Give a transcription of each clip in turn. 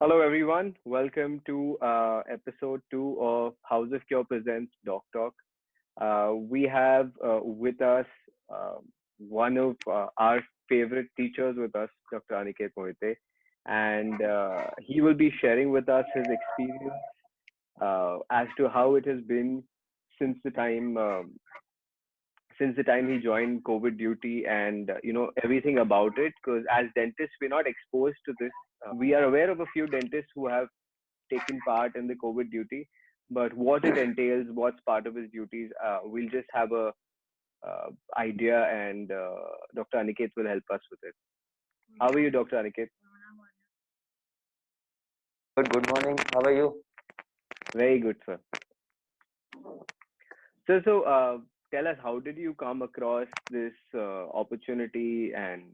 Hello, everyone. Welcome to episode two of House of Cure presents Doc Talk. We have with us uh, one of our favorite teachers with us, Dr. Aniket Mohite, and he will be sharing with us his experience as to how it has been since the time he joined COVID duty and everything about it. Because as dentists, we're not exposed to this. We are aware of a few dentists who have taken part in the COVID duty, but what it entails, what's part of his duties, we'll just have a idea, and Dr. Aniket will help us with it. How are you, Dr. Aniket? Good morning. How are you? Very good, sir. So, tell us, how did you come across this opportunity, and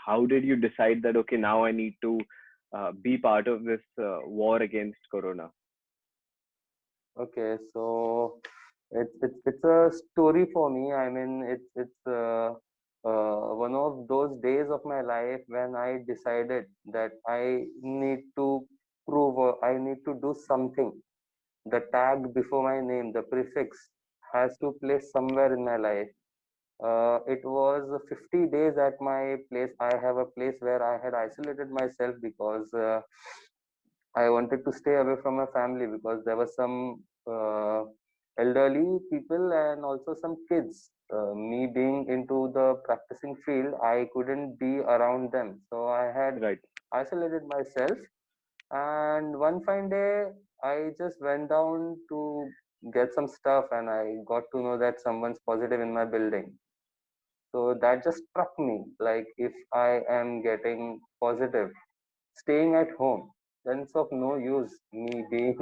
how did you decide that okay, now I need to be part of this war against Corona? Okay, so it's a story for me. I mean, it's one of those days of my life when I decided that I need to prove or I need to do something. The tag before my name, the prefix, has to place somewhere in my life. It was 50 days at my place. I have a place where I had isolated myself because I wanted to stay away from my family because there were some elderly people and also some kids. Me being into the practicing field, I couldn't be around them. So I had Right. isolated myself. And one fine day, I just went down to get some stuff and I got to know that someone's positive in my building. So that just struck me like if I am getting positive staying at home, then it's of no use me being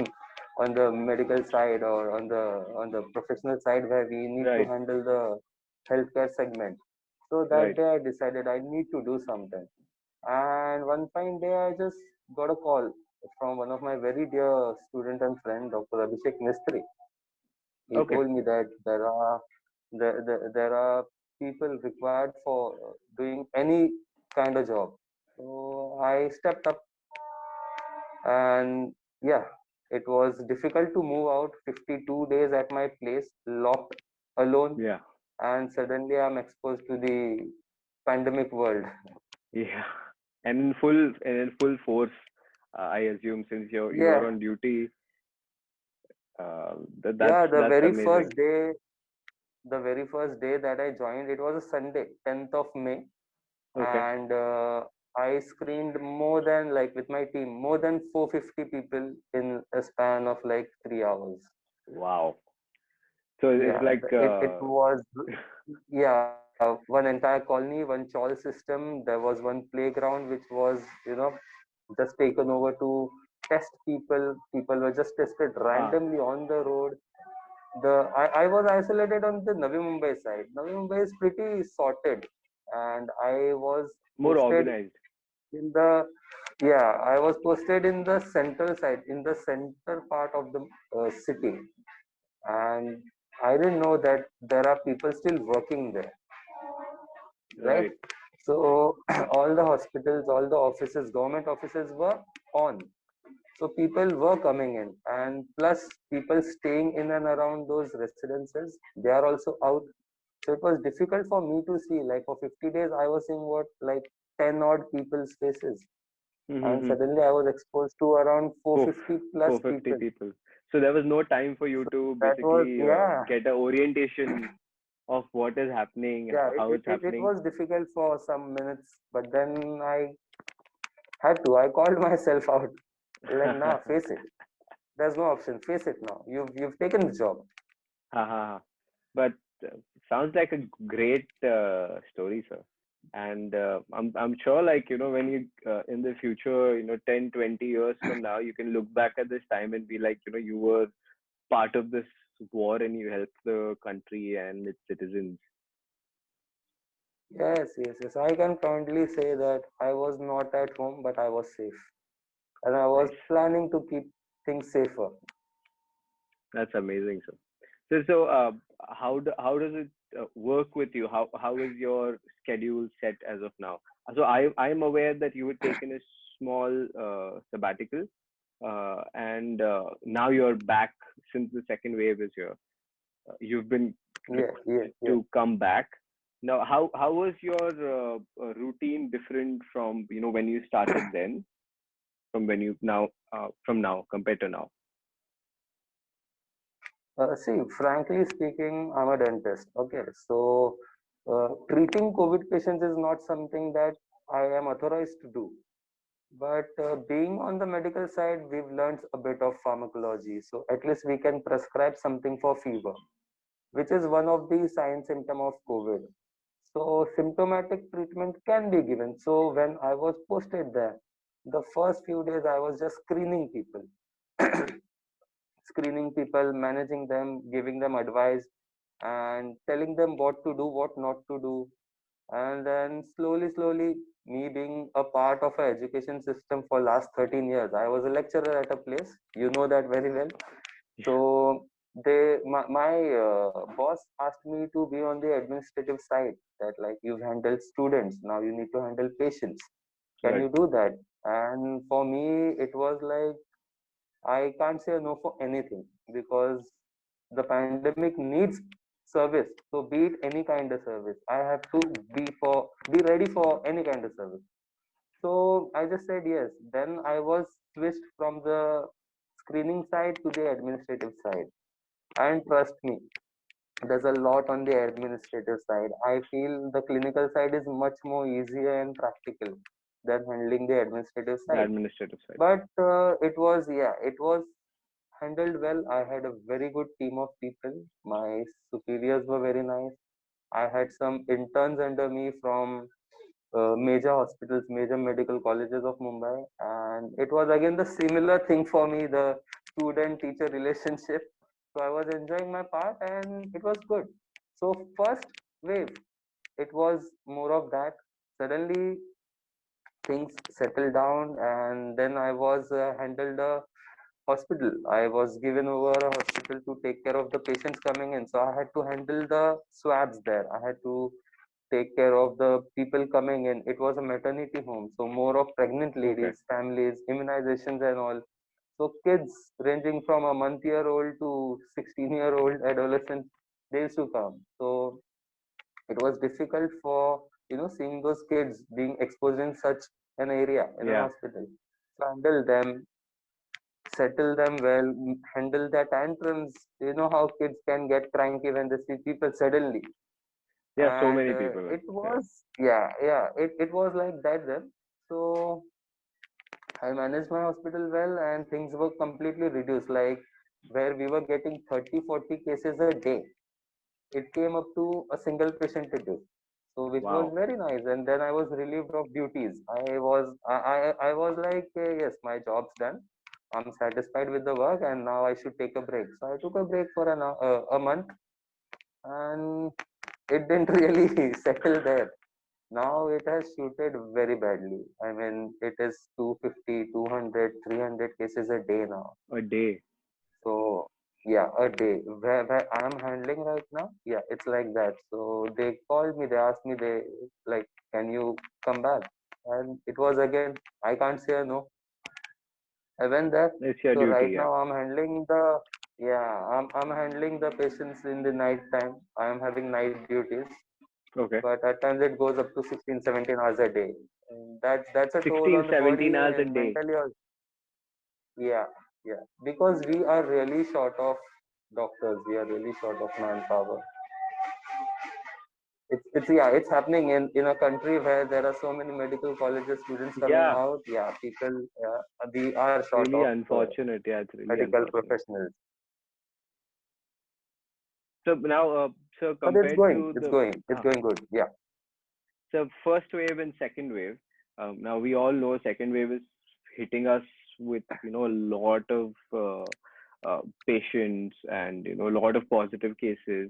on the medical side or on the professional side where we need to Right. handle the healthcare segment. So that Right. day I decided I need to do something. And one fine day I just got a call from one of my very dear student and friend, Dr. Abhishek Mistry. He Okay. told me that there are people required for doing any kind of job. So I stepped up and yeah, it was difficult to move out 52 days at my place locked alone, Yeah. and suddenly I'm exposed to the pandemic world. Yeah. And in full force, I assume, since you're Yeah, on duty. That's yeah, that's amazing. the very first day that I joined, it was a Sunday, 10th of May, Okay. and I screened more than, like, with my team, more than 450 people in a span of like 3 hours. Wow. So it's Yeah, like it was, yeah, one entire colony, one chawl system. There was one playground which was, just taken over to test people. People were just tested ah randomly on the road. I was isolated on the Navi Mumbai side. Navi Mumbai is pretty sorted, and I was more posted organized. in the yeah, I was posted in the central side, in the center part of the city, and I didn't know that there are people still working there, right? Right. So all the hospitals, all the offices, government offices were on. So people were coming in, and plus people staying in and around those residences, they are also out. So it was difficult for me to see. Like for 50 days, I was seeing what like 10 odd people's faces, and Mm-hmm. suddenly I was exposed to around Four 450 plus 450 people. people. So there was no time for you So to that was, basically yeah, get a orientation of what is happening, yeah. how it's It happening. was difficult for some minutes, but then I had to. I called myself out. Like, nah, face it. There's no option. Face it now. You've taken the job. Ha, ha, ha. But uh, sounds like a great story, sir. And I'm sure, like, when you in the future, 10, 20 years from now, you can look back at this time and be like, you were part of this war and you helped the country and its citizens. Yes, yes, yes. I can proudly say that I was not at home, but I was safe. And I was Nice. planning to keep things safer. That's amazing, sir. So, how does it work with you? How is your schedule set as of now? So I'm aware that you had taken a small sabbatical, and now you're back since the second wave is here. You've been Yeah, yeah, requested yeah. to come back. Now, how was your routine different from when you started then, from when you now from now compared to now? See, frankly speaking, I'm a dentist. Okay, so treating COVID patients is not something that I am authorized to do. But being on the medical side, we've learned a bit of pharmacology. So at least we can prescribe something for fever, which is one of the sign symptom of COVID. So symptomatic treatment can be given. So when I was posted there, the first few days I was just screening people, screening people, managing them, giving them advice, and telling them what to do, what not to do. And then slowly, me being a part of an education system for last 13 years, I was a lecturer at a place. You know that very well. So my boss asked me to be on the administrative side. That like you've handled students, now you need to handle patients. Can Right. you do that? And for me, it was like I can't say no for anything because the pandemic needs service. So be it any kind of service, I have to be ready for any kind of service. So I just said yes. Then I was switched from the screening side to the administrative side. And trust me, there's a lot on the administrative side. I feel the clinical side is much more easier and practical than handling the administrative The side. administrative side. But it was handled well. I had a very good team of people. My superiors were very nice. I had some interns under me from major hospitals, major medical colleges of Mumbai, and it was again the similar thing for me, the student-teacher relationship. So I was enjoying my part, and it was good. So first wave, it was more of that. Suddenly things settled down, and then I was handled a hospital. I was given over a hospital to take care of the patients coming in. So I had to handle the swabs there. I had to take care of the people coming in. It was a maternity home, so more of pregnant Okay. ladies, families, immunizations, and all. So kids ranging from a month-year-old to 16-year-old adolescent, they used to come. So it was difficult for seeing those kids being exposed in such an area in a Yeah. hospital. So handle them, settle them well, handle their tantrums. You know how kids can get cranky when they see people suddenly. Yeah. So And many people. it Yeah. was, it was like that then. So I managed my hospital well, and things were completely reduced. Like where we were getting 30, 40 cases a day, it came up to a single patient a day. So which was Wow. very nice. And then I was relieved of duties. I was like, yes, my job's done. I'm satisfied with the work, and now I should take a break. So I took a break for a month, and it didn't really settle there. Now it has shooted very badly. I mean, it is 250, 200, 300 cases a day now. A day. So yeah, a day. Where I am handling right now, yeah, it's like that. So they called me, they asked me, they like, can you come back? And it was again, I can't say no. I went there. It's your So duty. right Yeah. now I'm handling the patients in the night time. I am having night duties, Okay. but at times it goes up to 16, 17 hours a day. And that's a toll 16, on the 17 body hours a and day. mentally also. Yeah, yeah. Because we are really short of doctors. We are really short of manpower. It's happening in a country where there are so many medical colleges, students coming Yeah. out. Yeah, people, we are short Really of unfortunate. Yeah. It's really medical unfortunate. professionals. So now, so But compared to it's the going, it's uh, going good. Yeah. so first wave and second wave, now we all know second wave is hitting us with a lot of patients and a lot of positive cases.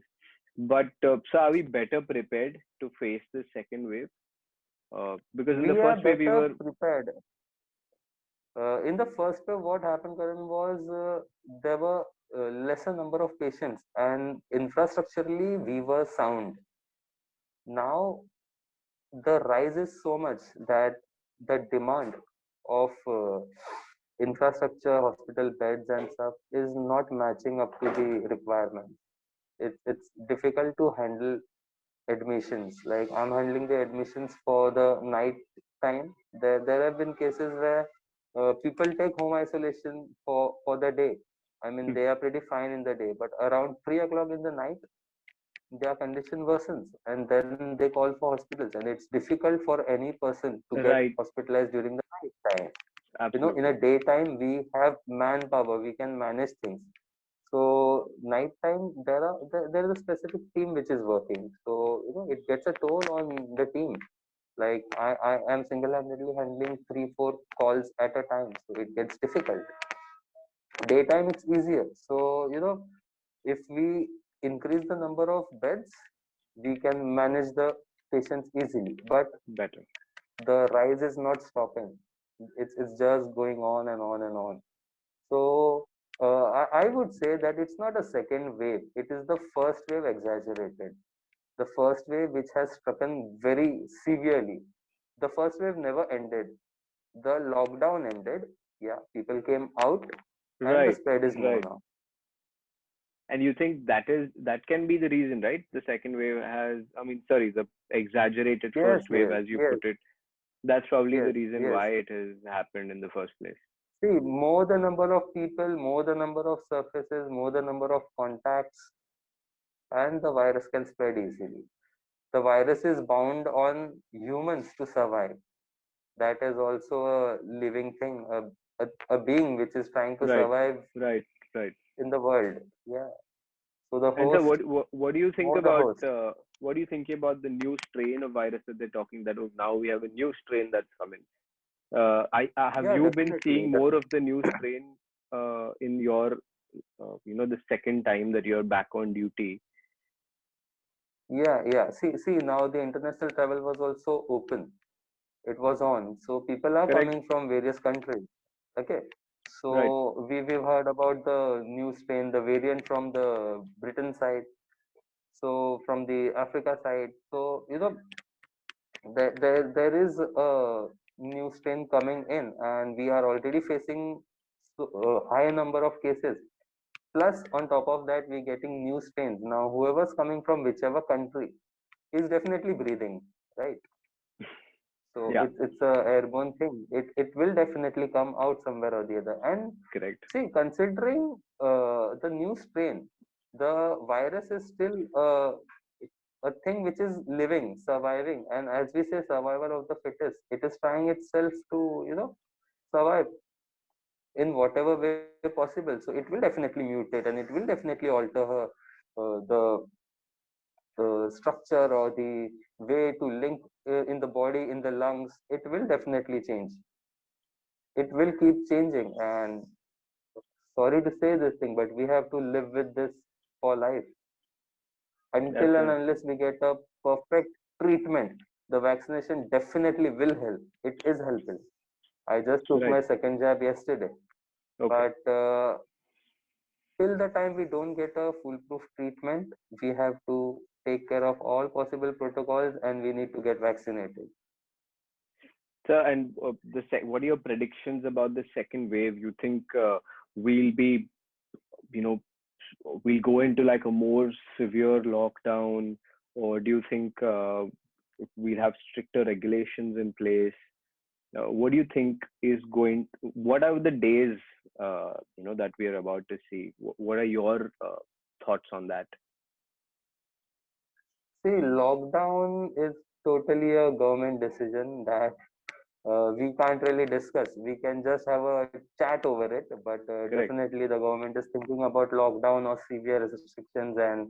But so are we better prepared to face the second wave? Because in the We are first wave we better were prepared. In the first wave, what happened, Karan, was there were lesser number of patients, and infrastructurally we were sound. Now the rise is so much that the demand of infrastructure, hospital beds and stuff is not matching up to the requirements. It's difficult to handle admissions. Like I'm handling the admissions for the night time. There have been cases where people take home isolation for the day. I mean, they are pretty fine in the day, but around 3 o'clock in the night, their condition worsens, and then they call for hospitals, and it's difficult for any person to get Right. hospitalized during the night time. In a Absolutely. daytime we have manpower, we can manage things. So nighttime there is a specific team which is working, so it gets a toll on the team. Like I am single-handedly handling 3 4 calls at a time, so it gets difficult. Daytime it's easier. So if we increase the number of beds, we can manage the patients easily, but Better. the rise is not stopping. It's just going on and on and on. So I would say that it's not a second wave. It is the first wave exaggerated. The first wave which has strucken very severely. The first wave never ended. The lockdown ended. Yeah, people came out, and the Right. spread is more Right. now. And you think that can be the reason, right? The second wave has, I mean, sorry, the exaggerated Yes, first wave, yes, as you yes, put it, that's probably the yes, reason yes. why it has happened in the first place. See, more the number of people, more the number of surfaces, more the number of contacts, and the virus can spread easily. The virus is bound on humans to survive. That is also a living thing, a being which is trying to Right. survive Right. Right. in the world. Yeah. So the And so, host, what do you think more the about host. what do you think about the new strain of virus that they're talking that, oh, now we have a new strain that's coming? I have Yeah, you been definitely. seeing more of the new strain in your the second time that you're back on duty? Yeah, yeah. See, now the international travel was also open. It was on. So people are Correct. coming from various countries. Okay. Right. So we've heard about the new strain, the variant from the Britain side, so from the Africa side. So there is a new strain coming in, and we are already facing a high number of cases. Plus, on top of that, we're getting new strains. Now, whoever's coming from whichever country is definitely breathing, right? So Yeah. it's a airborne thing. It will definitely come out somewhere or the other. And Correct. see, considering the new strain, the virus is still a thing which is living, surviving, and as we say, survival of the fittest. It is trying itself to survive in whatever way possible. So it will definitely mutate, and it will definitely alter the structure or the way to link in the body, in the lungs. It will definitely change. It will keep changing, and sorry to say this thing, but we have to live with this for life That's until and a unless we get a perfect treatment. The vaccination definitely will help. It is helping. I just took right. my second jab yesterday, Okay. but till the time we don't get a foolproof treatment, we have to take care of all possible protocols, and we need to get vaccinated. So, and what are your predictions about the second wave? You think we'll be, you know, we'll go into like a more severe lockdown, or do you think we'll have stricter regulations in place? What do you think is going? What are the days, that we are about to see? What are your thoughts on that? See, lockdown is totally a government decision that we can't really discuss. We can just have a chat over it, but Correct. definitely the government is thinking about lockdown or severe restrictions and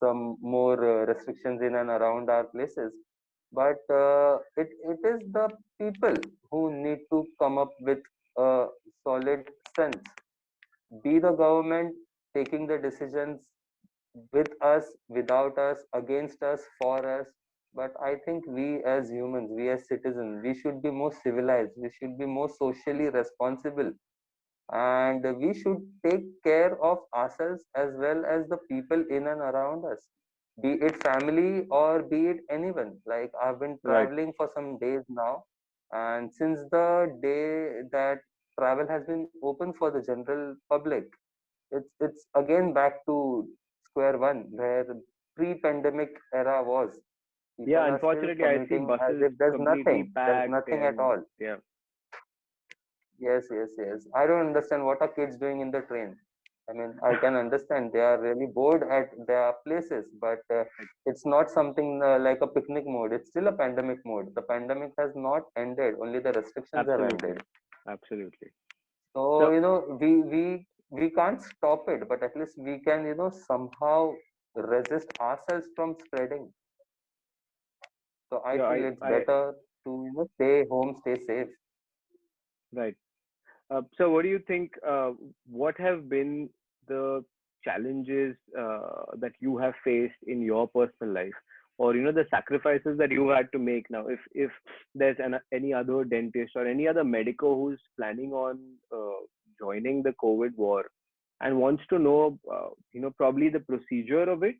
some more restrictions in and around our places. But it is the people who need to come up with a solid sense. Be the government taking the decisions with us, without us, against us, for us. But I think we as humans, we as citizens, we should be more civilized, we should be more socially responsible, and we should take care of ourselves as well as the people in and around us, be it family or be it anyone. Like I've been Right. traveling for some days now, And since the day that travel has been open for the general public, it's again back to square one where the pre-pandemic era was. Yeah, People are still unfortunately, I see commuting as buses if there's completely nothing. There's packed, nothing at and all. yeah, Yes, yes, yes. I don't understand what are kids doing in the train. I mean, I can understand they are really bored at their places, but it's not something like a picnic mode. It's still a pandemic mode. The pandemic has not ended. Only the restrictions have ended. absolutely, absolutely. So So we can't stop it, but at least we can somehow resist ourselves from spreading. So I yeah, feel it's better to stay home, stay safe. right. So what do you think? What have been the challenges that you have faced in your personal life, or the sacrifices that you had to make now? If there's any other dentist or any other medico who's planning on joining the COVID war and wants to know, probably the procedure of it,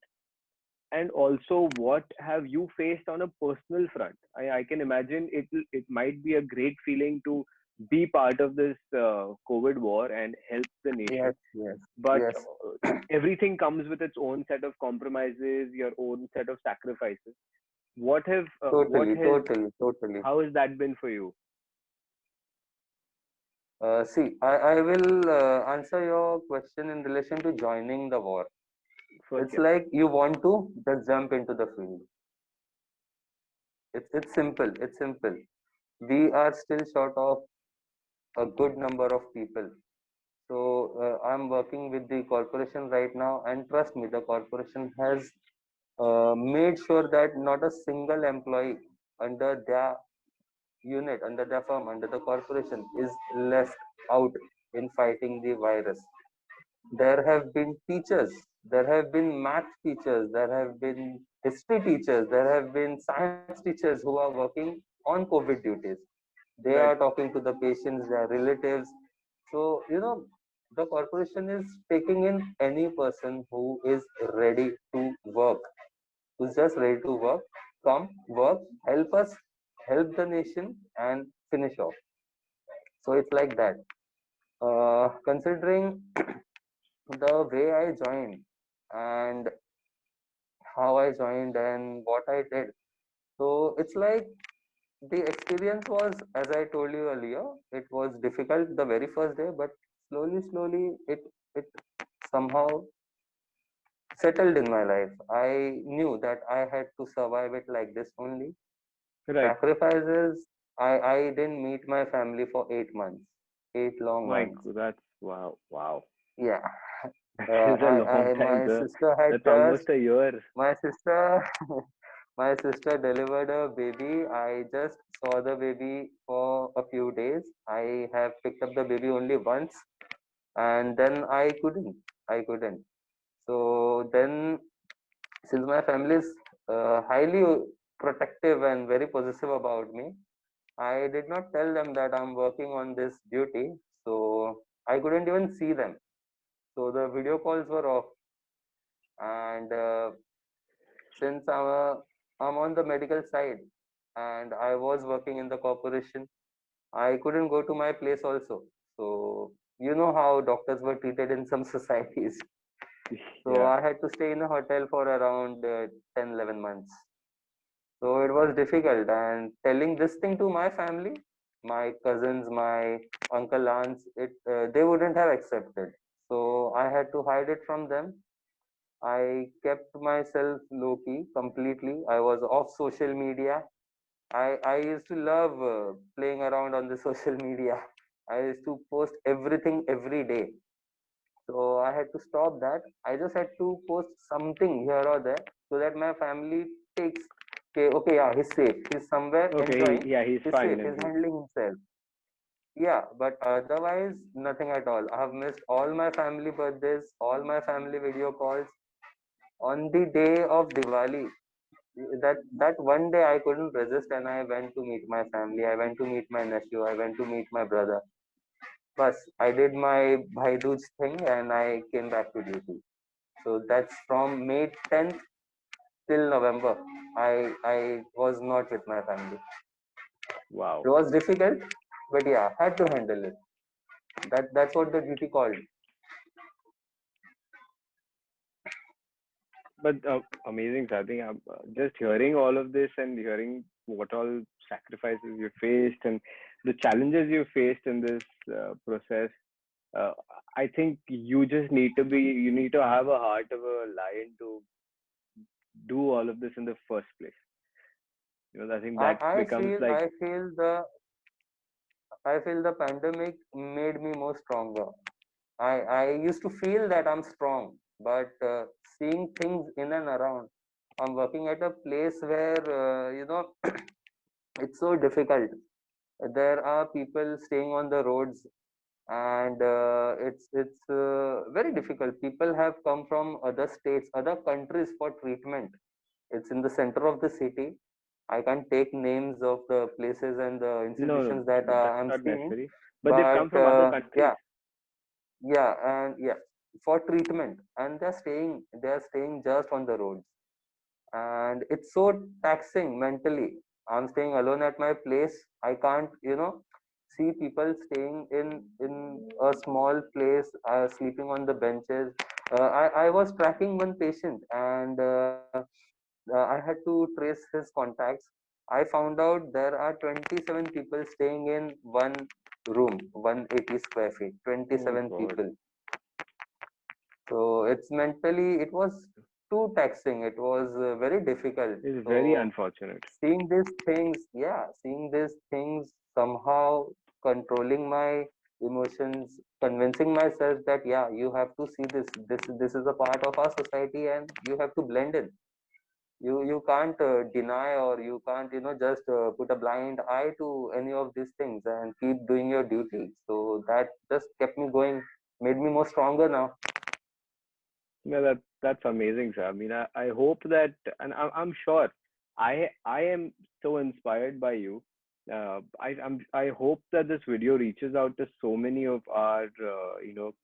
and also what have you faced on a personal front. I can imagine it might be a great feeling to be part of this COVID war and help the Yes, nation, yes, but yes. everything comes with its own set of compromises, your own set of sacrifices. What Totally, has totally, totally. How has that been for you? See, I will answer your question in relation to joining the war. First, It's yeah. like you want to just jump into the field. It's simple. It's simple. We are still short of a good number of people. So I'm working with the corporation right now, and trust me, the corporation has made sure that not a single employee under their unit, under their firm, under the corporation is left out in fighting the virus. There have been teachers, there have been math teachers, there have been history teachers, there have been science teachers who are working on COVID duties. They are Right. talking to the patients, their relatives. So, the corporation is taking in any person who is ready to work, who's just ready to work, come, work, help us, help the nation, and finish off. So it's like that. Considering the way I joined and how I joined and what I did. So it's like the experience was, as I told you earlier, it was difficult the very first day, but slowly, it somehow settled in my life. I knew that I had to survive it like this only. Right. Sacrifices, I didn't meet my family for 8 months, 8 long My months. that's wow, wow. Yeah. That is a long time, My sir. sister had That's just, almost a year. my sister, my sister delivered a baby. I just saw the baby for a few days. I have picked up the baby only once, and then I couldn't. So then, since my family is highly protective and very possessive about me, I did not tell them that I'm working on this duty. So I couldn't even see them. So the video calls were off, and since I'm on the medical side and I was working in the corporation, I couldn't go to my place also. So you know how doctors were treated in some societies. So Yeah. I had to stay in a hotel for around 10, 11 months. So it was difficult. And telling this thing to my family, my cousins, my uncle, aunts, they wouldn't have accepted. So I had to hide it from them. I kept myself low key completely. I was off social media. I used to love playing around on the social media. I used to post everything every day. So I had to stop that. I just had to post something here or there so that my family takes, okay, okay, yeah, he's safe. He's somewhere Okay. enjoying. Yeah, he's He's fine safe. and He's he's handling himself. Yeah, but otherwise, nothing at all. I have missed all my family birthdays, all my family video calls. On the day of Diwali, that one day I couldn't resist and I went to meet my family. I went to meet my nephew. I went to meet my brother. But I did my Bhai Dooj thing and I came back to duty. So that's from May 10th till November. I was not with my family. Wow. It was difficult, but yeah, had to handle it. That's what the duty called. But amazing, I think just hearing all of this and hearing what all sacrifices you faced and the challenges you faced in this process, uh, I think you need to have a heart of a lion to do all of this in the first place. I think I, that I becomes feel like, I feel the I feel the pandemic made me more stronger. I used to feel that I'm strong, but seeing things in and around, I'm working at a place where it's so difficult. There are people staying on the roads, and it's very difficult. People have come from other states, other countries for treatment. It's in the center of the city. I can't take names of the places and the no, no, institutions that that's I'm not seeing, necessary. But they've come but from other countries. yeah, yeah, and yeah, for treatment, and they're staying just on the roads, and it's so taxing mentally. I'm staying alone at my place. I can't, see people staying in a small place, sleeping on the benches. I was tracking one patient, and I had to trace his contacts. I found out there are 27 people staying in one room, 180 square feet, Oh my 27 God, people. So it's mentally, it was too taxing. It was very difficult. it's very So unfortunate. seeing these things, somehow controlling my emotions, convincing myself that yeah, you have to see this. This is a part of our society, and you have to blend in. You can't deny, or you can't just put a blind eye to any of these things and keep doing your duty. So that just kept me going, made me more stronger now. No, that's amazing, sir. I mean, I hope that, and I'm sure, I am so inspired by you. I hope that this video reaches out to so many of our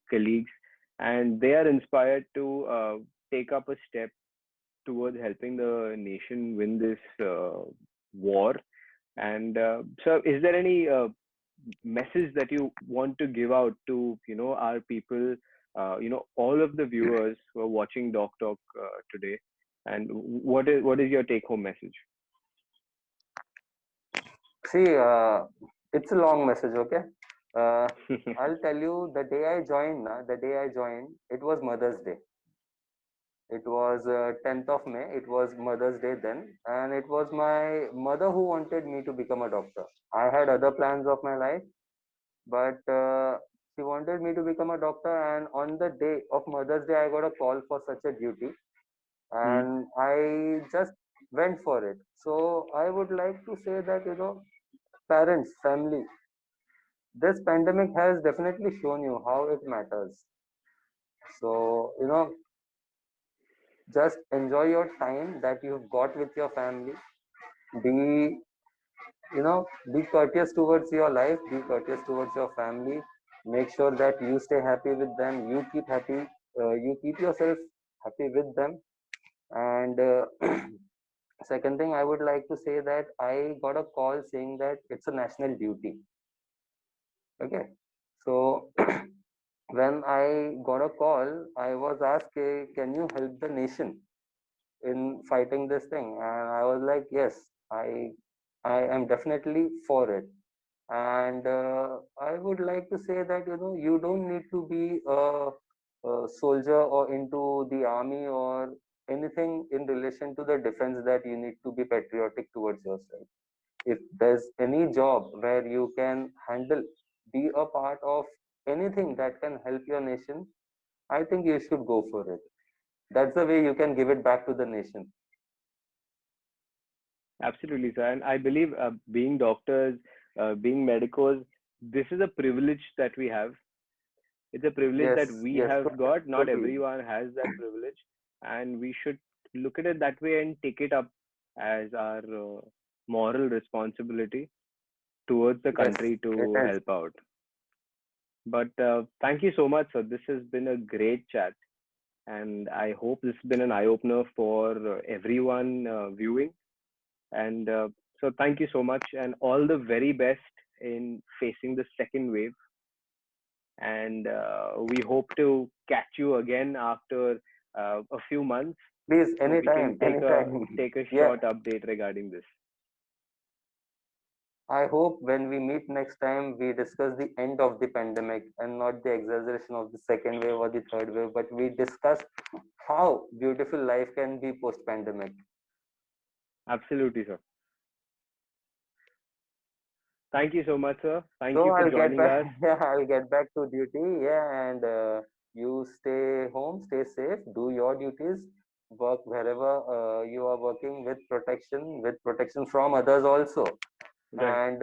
colleagues, and they are inspired to take up a step towards helping the nation win this war. And so, is there any message that you want to give out to our people, all of the viewers who are watching Doc Talk today, and what is your take home message? See, it's a long message, okay? uh, I'll tell you, the day I joined, it was Mother's Day. It was 10th of May. It was Mother's Day then, and it was my mother who wanted me to become a doctor. I had other plans of my life, but she wanted me to become a doctor, and on the day of Mother's Day I got a call for such a duty, Hmm. and I just went for it. So I would like to say that, parents, family, this pandemic has definitely shown you how it matters. So just enjoy your time that you've got with your family. Be be courteous towards your life, be courteous towards your family. Make sure that you stay happy with them, you keep yourself happy with them. And second thing I would like to say, that I got a call saying that it's a national duty. Okay, so when I got a call, I was asked, can you help the nation in fighting this thing? And I was like, yes, I am definitely for it. And I would like to say that, you don't need to be a soldier or into the army or anything in relation to the defense, that you need to be patriotic towards yourself. If there's any job where you can handle, be a part of anything that can help your nation, I think you should go for it. That's the way you can give it back to the nation. Absolutely, sir. And I believe being doctors, being medicos, this is a privilege that we have. It's a privilege Yes, that we yes, have totally, got. Not totally. everyone has that privilege, and we should look at it that way and take it up as our moral responsibility towards the Yes, country it to is. help out. But thank you so much, sir. This has been a great chat, and I hope this has been an eye opener for everyone viewing. And So thank you so much, and all the very best in facing the second wave. And we hope to catch you again after a few months, Please, so we can anytime, anytime. take a Yeah, short update regarding this. I hope when we meet next time, we discuss the end of the pandemic and not the exaggeration of the second wave or the third wave, but we discuss how beautiful life can be post pandemic. Absolutely, sir. Thank you so much, sir. Thank So you for I'll get joining back. us. Yeah, I'll get back to duty. Yeah, and you stay home, stay safe, do your duties, work wherever you are working with protection from others also, Right, and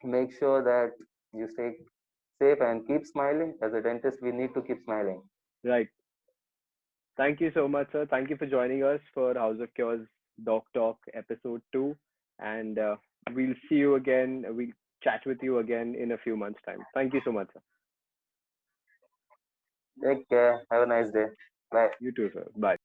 make sure that you stay safe and keep smiling. As a dentist, we need to keep smiling. right. Thank you so much, sir. Thank you for joining us for House of Cures Doc Talk episode 2. And we'll see you again. We'll chat with you again in a few months' time. Thank you so much, sir. Take care. Have a nice day. Bye. You too, sir. Bye.